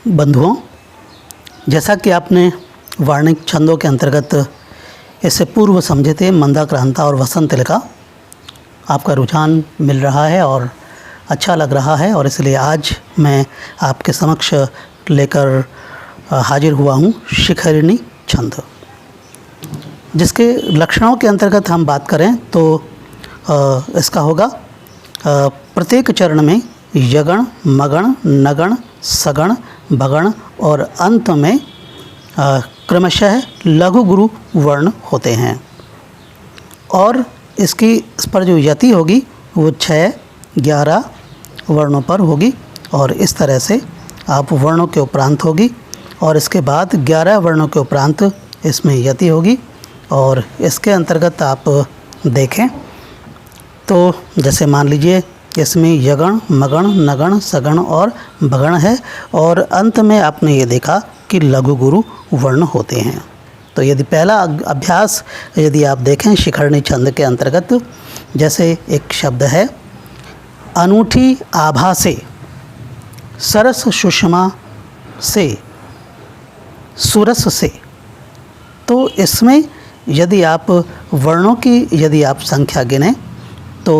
बंधुओं, जैसा कि आपने वार्णिक छंदों के अंतर्गत इससे पूर्व समझे थे मंदाक्रांता और वसंत तिलका, आपका रुझान मिल रहा है और अच्छा लग रहा है, और इसलिए आज मैं आपके समक्ष लेकर हाजिर हुआ हूँ शिखरिणी छंद, जिसके लक्षणों के अंतर्गत हम बात करें तो इसका होगा प्रत्येक चरण में यगण, मगण, नगण, सगण, भगण और अंत में क्रमशः लघु गुरु वर्ण होते हैं। और इसकी इस पर जो यति होगी वो 6-11 वर्णों पर होगी, और इस तरह से आप वर्णों के उपरांत होगी, और इसके बाद 11 वर्णों के उपरांत इसमें यति होगी। और इसके अंतर्गत आप देखें तो जैसे मान लीजिए इसमें यगण, मगण, नगण, सगण और भगण है, और अंत में आपने ये देखा कि लघु गुरु वर्ण होते हैं। तो यदि पहला अभ्यास यदि आप देखें शिखरिणी छंद के अंतर्गत, जैसे एक शब्द है अनूठी आभा से, सरस सुषमा से, सुरस से, तो इसमें यदि आप वर्णों की यदि आप संख्या गिनें तो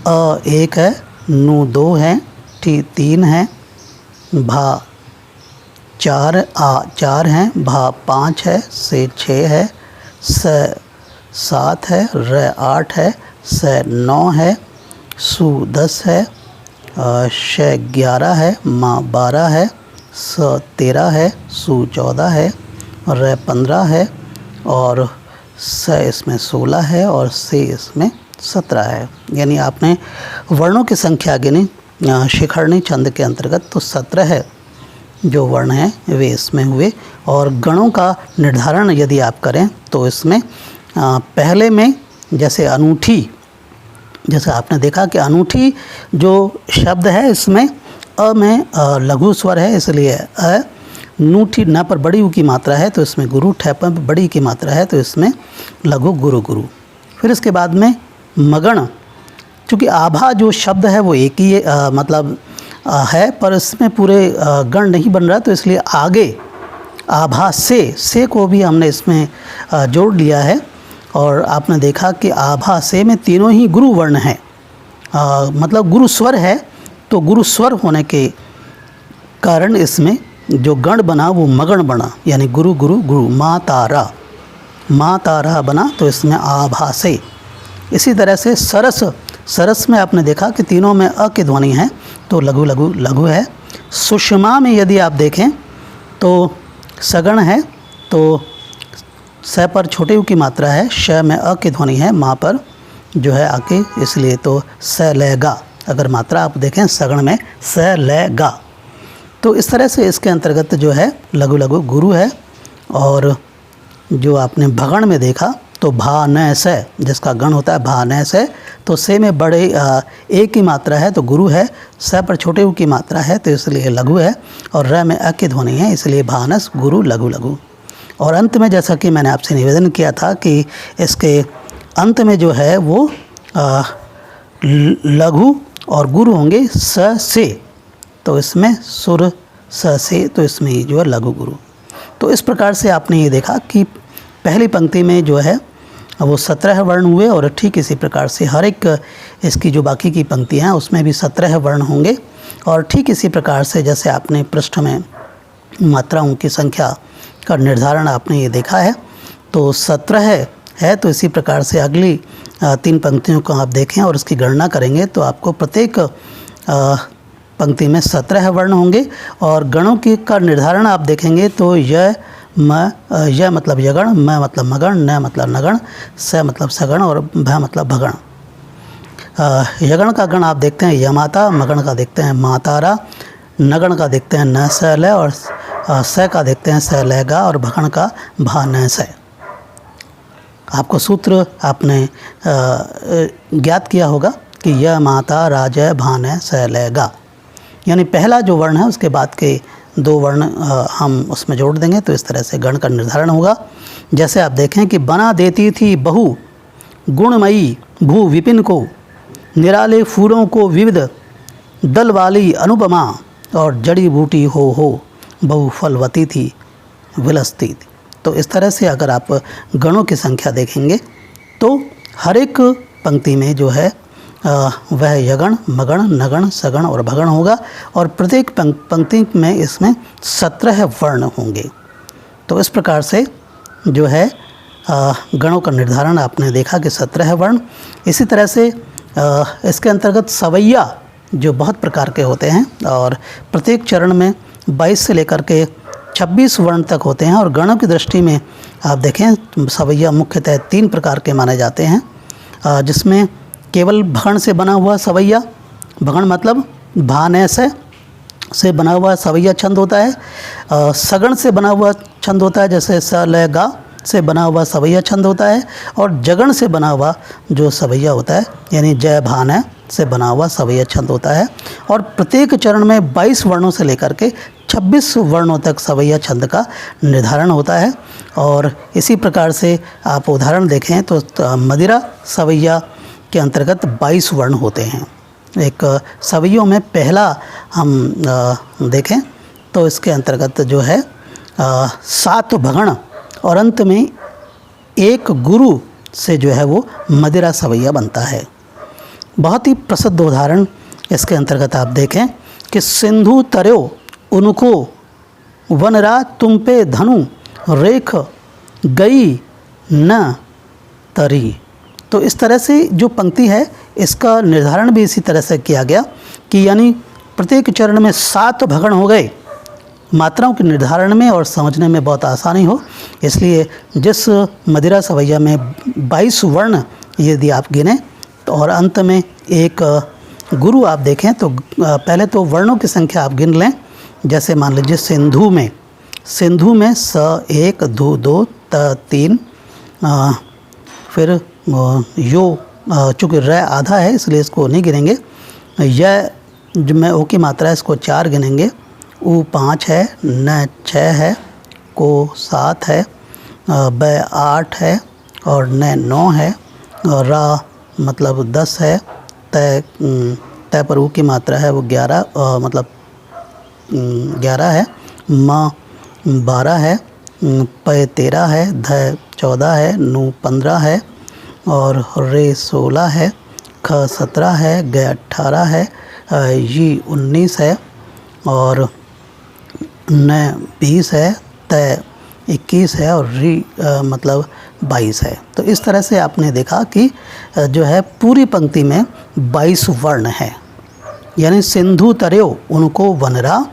अ 1 है, नु 2 है, टी 3 है, भा 4 हैं, भा 5 है, से 6 है, स 7 है, र 8 है, स 9 है, सु 10 है, श 11 है, मा 12 है, स 13 है, सु 14 है, र 15 है, और स इसमें 16 है, और से इसमें 17 है। यानी आपने वर्णों की संख्या गिनी शिखरिणी छंद के अंतर्गत तो 17 है जो वर्ण हैं वे इसमें हुए। और गणों का निर्धारण यदि आप करें तो इसमें पहले में जैसे अनूठी, जैसे आपने देखा कि अनूठी जो शब्द है इसमें अ में लघु स्वर है, इसलिए अ, नूठी न पर बड़ी ऊ की मात्रा है तो इसमें गुरु, ठ पर बड़ी की मात्रा है तो इसमें लघु गुरु गुरु। फिर इसके बाद में मगण, चूँकि आभा जो शब्द है वो एक ही मतलब है, पर इसमें पूरे गण नहीं बन रहा, तो इसलिए आगे आभा से को भी हमने इसमें जोड़ लिया है। और आपने देखा कि आभा से में तीनों ही गुरु वर्ण हैं, मतलब गुरु स्वर है, तो गुरु स्वर होने के कारण इसमें जो गण बना वो मगण बना, यानी गुरु गुरु गुरु, मा तारा बना, तो इसमें आभा से। इसी तरह से सरस में आपने देखा कि तीनों में अ की ध्वनि है तो लघु लघु लघु है। सुषमा में यदि आप देखें तो सगण है तो स पर छोटे ऊ की मात्रा है, श में अ की ध्वनि है, मा पर जो है आके, इसलिए तो स ल गा, अगर मात्रा आप देखें सगण में स ल गा। तो इस तरह से इसके अंतर्गत जो है लघु लघु गुरु है। और जो आपने भगण में देखा तो भा न से, जिसका गण होता है भा न से, तो से में बड़े ए की मात्रा है तो गुरु है, स पर छोटे ऊ की मात्रा है तो इसलिए लघु है, और र में अ की ध्वनि है इसलिए भानस गुरु लघु लघु। और अंत में जैसा कि मैंने आपसे निवेदन किया था कि इसके अंत में जो है वो लघु और गुरु होंगे स से, तो इसमें सुर स से, तो इसमें जो है लघु गुरु। तो इस प्रकार से आपने ये देखा कि पहली पंक्ति में जो है वो 17 वर्ण हुए, और ठीक इसी प्रकार से हर एक इसकी जो बाकी की पंक्तियाँ हैं उसमें भी 17 वर्ण होंगे। और ठीक इसी प्रकार से जैसे आपने पृष्ठ में मात्राओं की संख्या का निर्धारण आपने ये देखा है तो 17 है, तो इसी प्रकार से अगली 3 पंक्तियों को आप देखें और उसकी गणना करेंगे तो आपको प्रत्येक पंक्ति में 17 वर्ण होंगे। और गणों की का निर्धारण आप देखेंगे तो य मतलब यगण, म मतलब मगण, न मतलब नगण, स मतलब सगण और भ मतलब भगण। यगण का गण आप देखते हैं यमाता, मगण का देखते हैं मातारा, नगण का देखते हैं न स ल, और स का देखते हैं स ल गा, और भगण का भा न स। आपको सूत्र आपने ज्ञात किया होगा कि य माता राजय भान स ल गा, यानी पहला जो वर्ण है उसके बाद के 2 वर्ण हम उसमें जोड़ देंगे तो इस तरह से गण का निर्धारण होगा। जैसे आप देखें कि बना देती थी बहू गुणमयी भू विपिन को, निराले फूलों को विविध दल वाली अनुपमा, और जड़ी बूटी हो बहुफलवती थी विलसती थी। तो इस तरह से अगर आप गणों की संख्या देखेंगे तो हर एक पंक्ति में जो है वह यगण, मगण, नगण, सगण और भगण होगा और प्रत्येक पंक्ति में इसमें 17 वर्ण होंगे। तो इस प्रकार से जो है गणों का निर्धारण आपने देखा कि 17 वर्ण। इसी तरह से इसके अंतर्गत सवैया जो बहुत प्रकार के होते हैं और प्रत्येक चरण में 22 से लेकर के 26 वर्ण तक होते हैं। और गणों की दृष्टि में आप देखें सवैया मुख्यतः 3 प्रकार के माने जाते हैं, जिसमें केवल भगण से बना हुआ सवैया, भगण मतलब भाने से बना हुआ सवैया छंद होता है। सगण से बना हुआ छंद होता है, जैसे स ल गा से बना हुआ सवैया छंद होता है। और जगण से बना हुआ जो सवैया होता है यानी जय भान से बना हुआ सवैया छंद होता है। और प्रत्येक चरण में 22 वर्णों से लेकर के 26 वर्णों तक सवैया छंद का निर्धारण होता है। और इसी प्रकार से आप उदाहरण देखें तो मदिरा सवैया के अंतर्गत 22 वर्ण होते हैं। एक सवैयों में पहला हम देखें तो इसके अंतर्गत जो है 7 भगण और अंत में एक गुरु से जो है वो मदिरा सवैया बनता है। बहुत ही प्रसिद्ध उदाहरण इसके अंतर्गत आप देखें कि सिंधु तरयो उनको वनरा तुम पे धनु रेख गई न तरी। तो इस तरह से जो पंक्ति है इसका निर्धारण भी इसी तरह से किया गया कि यानी प्रत्येक चरण में 7 भगण हो गए। मात्राओं के निर्धारण में और समझने में बहुत आसानी हो, इसलिए जिस मदिरा सवैया में 22 वर्ण यदि आप गिने तो और अंत में एक गुरु आप देखें तो पहले तो वर्णों की संख्या आप गिन लें। जैसे मान लीजिए सिंधु में स 1 धु 2 त 3 फिर यो चूँकि र आधा है इसलिए इसको नहीं गिनेंगे। यह जो में ओ की मात्रा है इसको 4 गिनेंगे। उ 5 है, न 6 है, को 7 है, ब 8 है और न 9 है और रा मतलब 10 है। तय पर ऊ की मात्रा है वो 11 मतलब 11 है। म 12 है, प 13 है, ध 14 है, नु 15 है और रे 16 है, ख 17 है, ग 18 है, ये 19 है और न 20 है, तय 21 है और री मतलब 22 है। तो इस तरह से आपने देखा कि जो है पूरी पंक्ति में 22 वर्ण है। यानी सिंधु तरयो उनको वनरा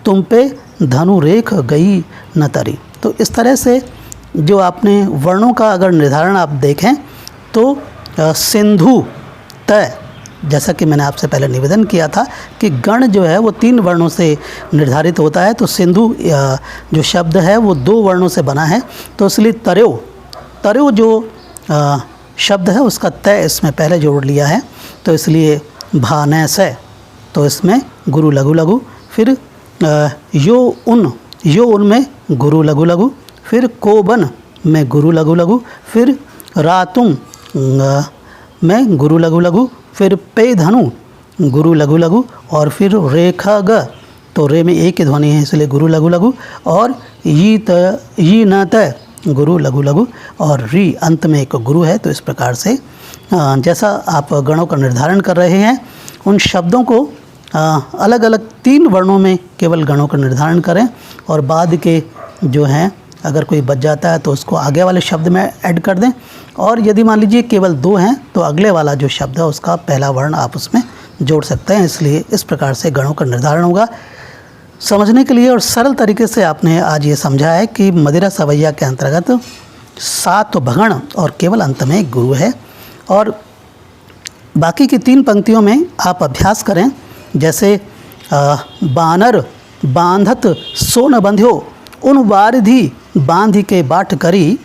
तुम पे धनु रेख गई न तरी। तो इस तरह से जो आपने वर्णों का अगर निर्धारण आप देखें तो सिंधु तय, जैसा कि मैंने आपसे पहले निवेदन किया था कि गण जो है वो 3 वर्णों से निर्धारित होता है। तो सिंधु जो शब्द है वो 2 वर्णों से बना है। तो इसलिए तरयो जो शब्द है उसका तय इसमें पहले जोड़ लिया है। तो इसलिए भाने से तो इसमें गुरु लघु लघु, फिर यो उन में गुरु लघु लघु, फिर कोबन में गुरु लघु लघु, फिर रातुम में गुरु लघु लघु, फिर पे धनु गुरु लघु लघु और फिर रेखा ग तो रे में एक ही ध्वनि है इसलिए गुरु लघु लघु और यी न तय गुरु लघु लघु और री अंत में एक गुरु है। तो इस प्रकार से जैसा आप गणों का निर्धारण कर रहे हैं उन शब्दों को अलग अलग 3 वर्णों में केवल गणों का निर्धारण करें और बाद के जो हैं अगर कोई बच जाता है तो उसको आगे वाले शब्द में ऐड कर दें। और यदि मान लीजिए केवल 2 हैं तो अगले वाला जो शब्द है उसका पहला वर्ण आप उसमें जोड़ सकते हैं। इसलिए इस प्रकार से गणों का निर्धारण होगा। समझने के लिए और सरल तरीके से आपने आज ये समझा है कि मदिरा सवैया के अंतर्गत 7 भगण और केवल अंत में एक गुरु है। और बाकी की 3 पंक्तियों में आप अभ्यास करें। जैसे बानर बांधत सो न बंध्यो उन वारिधि बांध के बाट करी,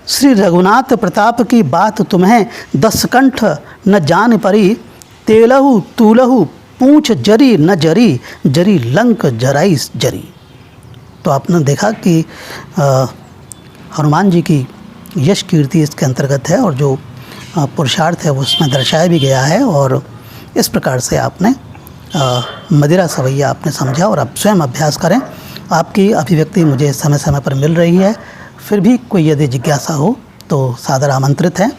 श्री रघुनाथ प्रताप की बात तुम्हें 10 कंठ न जान परी, तेलहु तूलहु पूंछ जरी न जरी, जरी लंक जराई जरी। तो आपने देखा कि हनुमान जी की यश कीर्ति इसके अंतर्गत है और जो पुरुषार्थ है वो उसमें दर्शाया भी गया है। और इस प्रकार से आपने मदिरा सवैया आपने समझा और आप स्वयं अभ्यास करें आपकी अभिव्यक्ति मुझे समय समय पर मिल रही है। फिर भी कोई यदि जिज्ञासा हो तो सादर आमंत्रित हैं।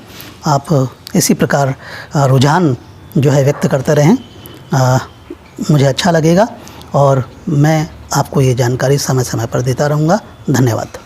आप इसी प्रकार रुझान जो है व्यक्त करते रहें, मुझे अच्छा लगेगा और मैं आपको ये जानकारी समय समय पर देता रहूँगा। धन्यवाद।